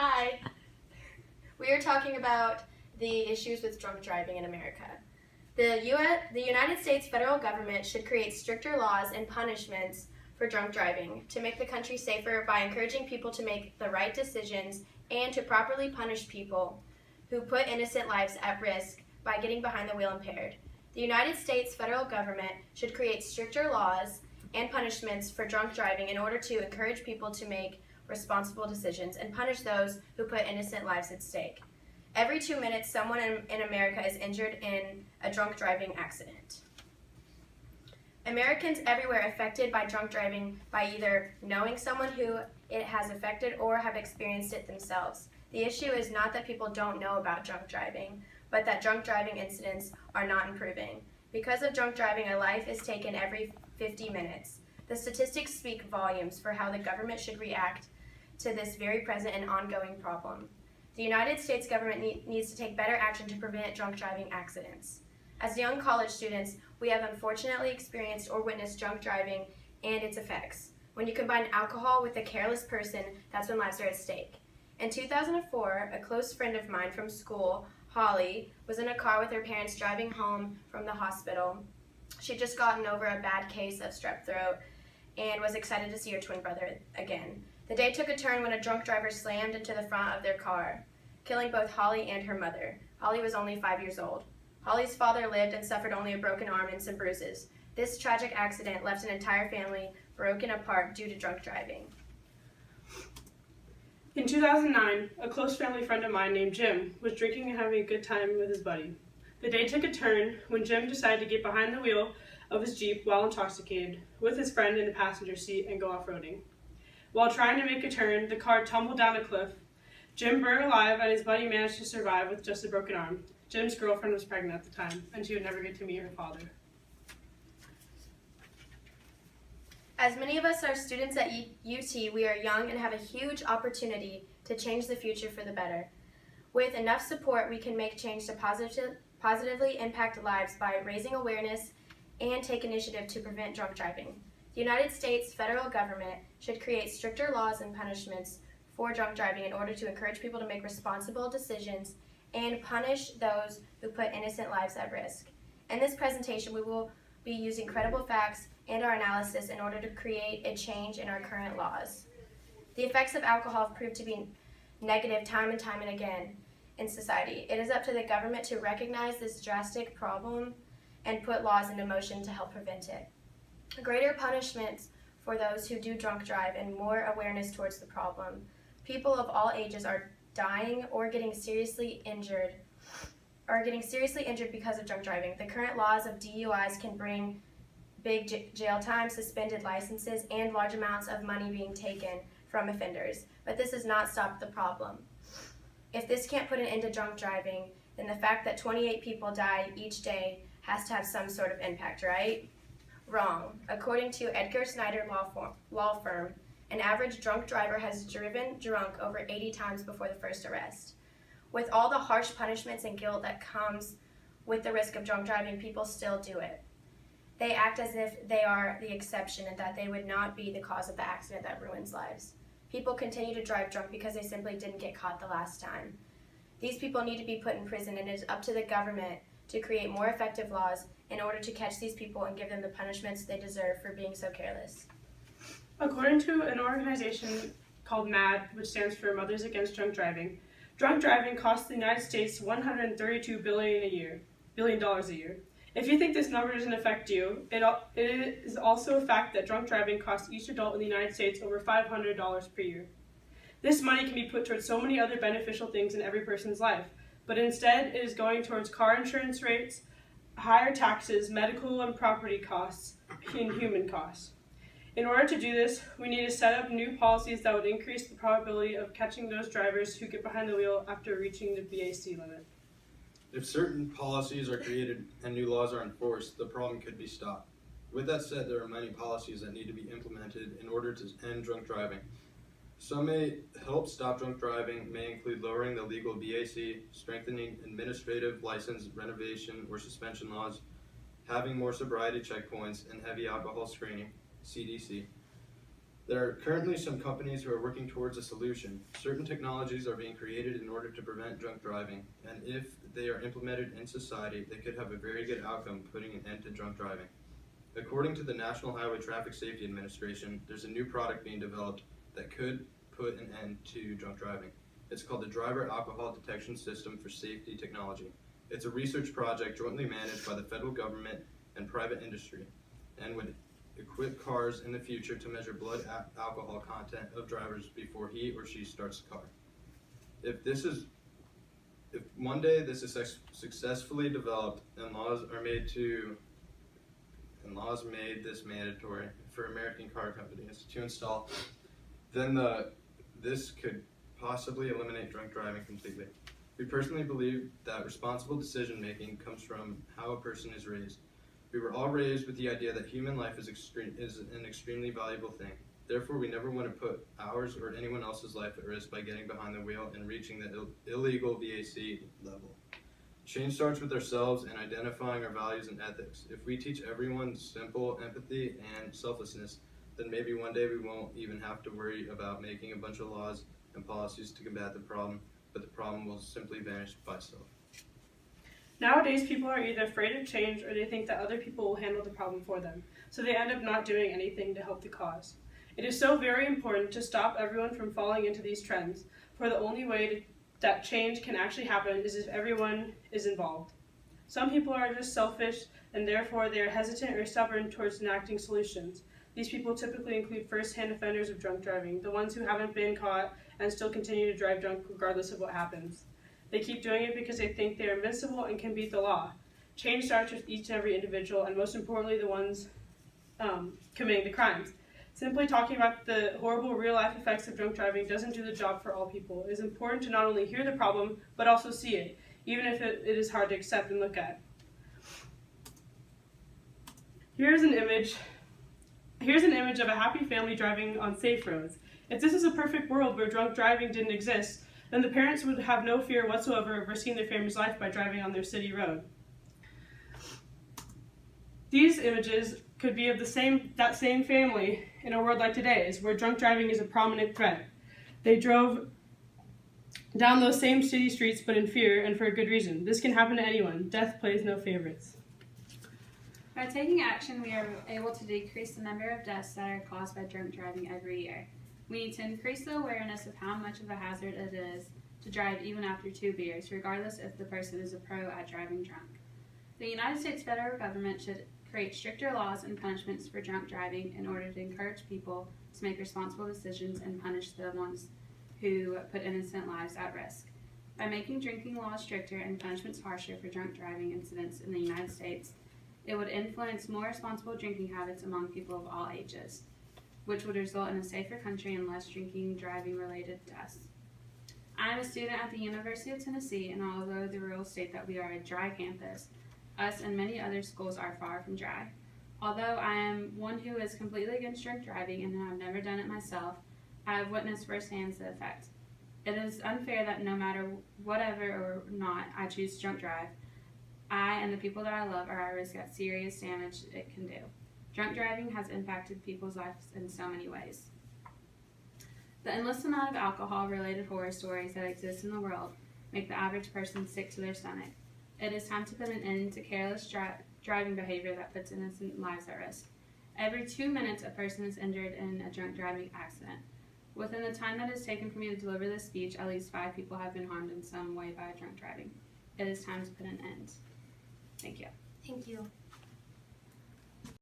Hi. We are talking about the issues with drunk driving in America. The United States federal government should create stricter laws and punishments for drunk driving to make the country safer by encouraging people to make the right decisions and to properly punish people who put innocent lives at risk by getting behind the wheel impaired. The United States federal government should create stricter laws and punishments for drunk driving in order to encourage people to make responsible decisions and punish those who put innocent lives at stake. Every 2 minutes, someone in America is injured in a drunk driving accident. Americans everywhere are affected by drunk driving by either knowing someone who it has affected or have experienced it themselves. The issue is not that people don't know about drunk driving, but that drunk driving incidents are not improving. Because of drunk driving, a life is taken every 50 minutes. The statistics speak volumes for how the government should react to this very present and ongoing problem. The United States government needs to take better action to prevent drunk driving accidents. As young college students, we have unfortunately experienced or witnessed drunk driving and its effects. When you combine alcohol with a careless person, that's when lives are at stake. In 2004, a close friend of mine from school, Holly, was in a car with her parents driving home from the hospital. She'd just gotten over a bad case of strep throat and was excited to see her twin brother again. The day took a turn when a drunk driver slammed into the front of their car, killing both Holly and her mother. Holly was only 5 years old. Holly's father lived and suffered only a broken arm and some bruises. This tragic accident left an entire family broken apart due to drunk driving. In 2009, a close family friend of mine named Jim was drinking and having a good time with his buddy. The day took a turn when Jim decided to get behind the wheel of his Jeep while intoxicated, with his friend in the passenger seat and go off-roading. While trying to make a turn, the car tumbled down a cliff. Jim burned alive and his buddy managed to survive with just a broken arm. Jim's girlfriend was pregnant at the time, and she would never get to meet her father. As many of us are students at UT, we are young and have a huge opportunity to change the future for the better. With enough support, we can make change to positively impact lives by raising awareness and take initiative to prevent drunk driving. The United States federal government should create stricter laws and punishments for drunk driving in order to encourage people to make responsible decisions and punish those who put innocent lives at risk. In this presentation, we will be using credible facts and our analysis in order to create a change in our current laws. The effects of alcohol have proved to be negative time and time and again in society. It is up to the government to recognize this drastic problem and put laws into motion to help prevent it. Greater punishments for those who do drunk drive and more awareness towards the problem. People of all ages are dying or getting seriously injured because of drunk driving. The current laws of DUIs can bring big jail time, suspended licenses, and large amounts of money being taken from offenders. But this does not stop the problem. If this can't put an end to drunk driving, then the fact that 28 people die each day has to have some sort of impact, right? Wrong. According to Edgar Snyder Law Firm, an average drunk driver has driven drunk over 80 times before the first arrest. With all the harsh punishments and guilt that comes with the risk of drunk driving, people still do it. They act as if they are the exception and that they would not be the cause of the accident that ruins lives. People continue to drive drunk because they simply didn't get caught the last time. These people need to be put in prison, and it is up to the government to create more effective laws in order to catch these people and give them the punishments they deserve for being so careless. According to an organization called MAD, which stands for Mothers Against Drunk Driving costs the United States $132 billion a year. If you think this number doesn't affect you, it is also a fact that drunk driving costs each adult in the United States over $500 per year. This money can be put towards so many other beneficial things in every person's life, but instead it is going towards car insurance rates, higher taxes, medical and property costs, and human costs. In order to do this, we need to set up new policies that would increase the probability of catching those drivers who get behind the wheel after reaching the BAC limit. If certain policies are created and new laws are enforced, the problem could be stopped. With that said, there are many policies that need to be implemented in order to end drunk driving. Some may help stop drunk driving may include lowering the legal BAC, strengthening administrative license renovation or suspension laws, having more sobriety checkpoints and heavy alcohol screening, CDC, There are currently some companies who are working towards a solution. Certain technologies are being created in order to prevent drunk driving, and if they are implemented in society, they could have a very good outcome putting an end to drunk driving. According to the National Highway Traffic Safety Administration, there's a new product being developed that could put an end to drunk driving. It's called the Driver Alcohol Detection System for Safety Technology. It's a research project jointly managed by the federal government and private industry, and would equip cars in the future to measure blood alcohol content of drivers before he or she starts the car. If one day this is successfully developed and laws made this mandatory for American car companies to install, then this could possibly eliminate drunk driving completely. We personally believe that responsible decision making comes from how a person is raised. We were all raised with the idea that human life is an extremely valuable thing. Therefore, we never want to put ours or anyone else's life at risk by getting behind the wheel and reaching the illegal VAC level. Change starts with ourselves and identifying our values and ethics. If we teach everyone simple empathy and selflessness, then maybe one day we won't even have to worry about making a bunch of laws and policies to combat the problem, but the problem will simply vanish by itself. Nowadays, people are either afraid of change or they think that other people will handle the problem for them, so they end up not doing anything to help the cause. It is so very important to stop everyone from falling into these trends, for the only way that change can actually happen is if everyone is involved. Some people are just selfish and therefore they are hesitant or stubborn towards enacting solutions. These people typically include first-hand offenders of drunk driving, the ones who haven't been caught and still continue to drive drunk regardless of what happens. They keep doing it because they think they are invincible and can beat the law. Change starts with each and every individual, and most importantly, the ones committing the crimes. Simply talking about the horrible real-life effects of drunk driving doesn't do the job for all people. It is important to not only hear the problem, but also see it, even if it is hard to accept and look at. Here's an image of a happy family driving on safe roads. If this is a perfect world where drunk driving didn't exist, then the parents would have no fear whatsoever of risking their family's life by driving on their city road. These images could be of that same family in a world like today's, where drunk driving is a prominent threat. They drove down those same city streets, but in fear and for a good reason. This can happen to anyone. Death plays no favorites. By taking action, we are able to decrease the number of deaths that are caused by drunk driving every year. We need to increase the awareness of how much of a hazard it is to drive even after 2 beers, regardless if the person is a pro at driving drunk. The United States federal government should create stricter laws and punishments for drunk driving in order to encourage people to make responsible decisions and punish the ones who put innocent lives at risk. By making drinking laws stricter and punishments harsher for drunk driving incidents in the United States, it would influence more responsible drinking habits among people of all ages, which would result in a safer country and less drinking driving related deaths. I am a student at the University of Tennessee, and although the rural state that we are a dry campus, us and many other schools are far from dry. Although I am one who is completely against drunk driving and have never done it myself, I have witnessed firsthand the effect. It is unfair that no matter whatever or not I choose to drunk drive, I and the people that I love are at risk of serious damage it can do. Drunk driving has impacted people's lives in so many ways. The endless amount of alcohol-related horror stories that exist in the world make the average person sick to their stomach. It is time to put an end to careless driving behavior that puts innocent lives at risk. Every 2 minutes, a person is injured in a drunk driving accident. Within the time that it has taken for me to deliver this speech, at least 5 people have been harmed in some way by drunk driving. It is time to put an end. Thank you. Thank you.